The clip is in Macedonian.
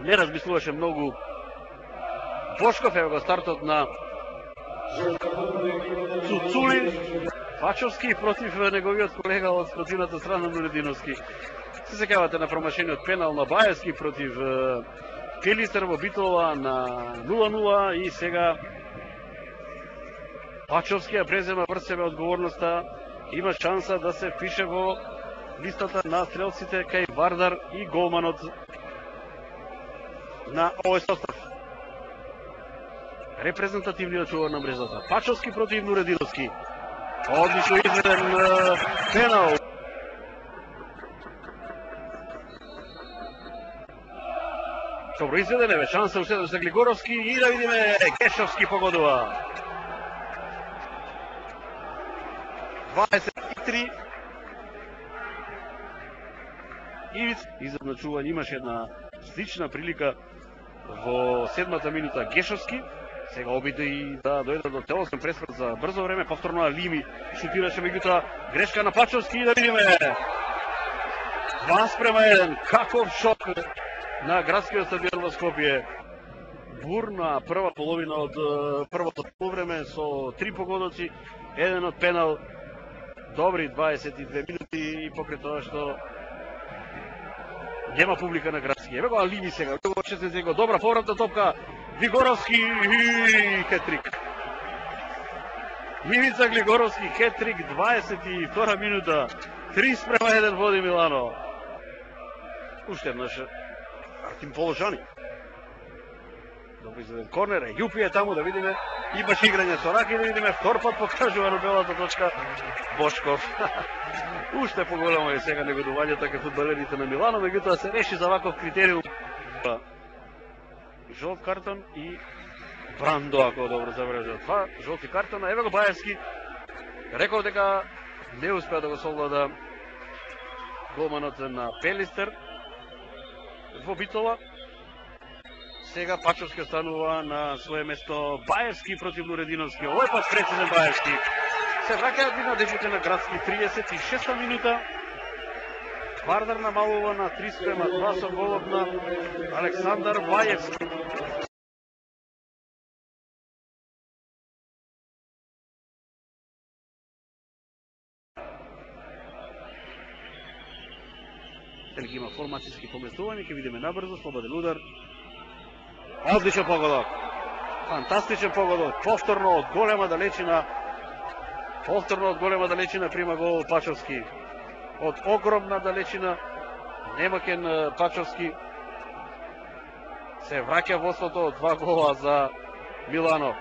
не размислуваше многу Бошков, ево го стартот на Цуцулин, Пачовски против неговиот колега од спротивната страна Нурединовски. Се сеќавате на промашениот пенал на Баевски против Пелистер во Битола на 0-0 и сега Пачовски ја презема врз себе одговорноста, има шанса да се впише во листата на стрелците кај Вардар и голманот на овој состав. Репрезентативниот чувар на мрежата. Пачовски против Нурединовски. Одлично изведен пенал. Добро изведен е, шанса уште за Глигоровски и да видиме Гешовски погодува. 23. Ивиц изедначување, имаше една слична прилика во 7-та минута Гешовски. Сега обиде и да дојде до телосен пресврт за брзо време, повторно Лими шутираше, меѓутоа грешка на Пачовски и да видиме 2:1. Каков шок на градскиот стадион во Скопје. Бурна прва половина од првото полувреме со 3 погодоци, еден од пенал, добри 22 минути и покрај тоа што нема публика на градски. Еве го Алими сега, го 16 добра повратна топка, Глигоровски и хетрик. Ивица Глигоровски хетрик, 22 минута, 3:1 води Милано. Уште еднаш Артим Положани. Добро изведен корнер, Јупи е таму, да видиме, имаш играње со раки, да видиме втор пат покажува на белата точка Бошков. Уште поголемо е сега негодувањето кај фудбалерите на Милано, меѓутоа се реши за ваков критериум. Жолт картон и Брандо, ако добро забележа. Два жолти картона, еве го Баевски. Рекол дека не успеа да го совлада голманот на Пелистер во Битола. Сега Пачовски останува на свое место. Баевски против Нурединовски. Овој пат прецизен Баевски. Се враќаат на дечите на градски, 36 минута. Вардар намалува на 3:2 со голот на Александар Баевски. Дали има формацијски поместување, ќе видиме набрзо, слободен удар. Одличен погодок. Фантастичен погодок. Повторно од голема далечина прима гол Пачовски. Од огромна далечина немакен Пачовски се враќа водството од 2 гола за Милано.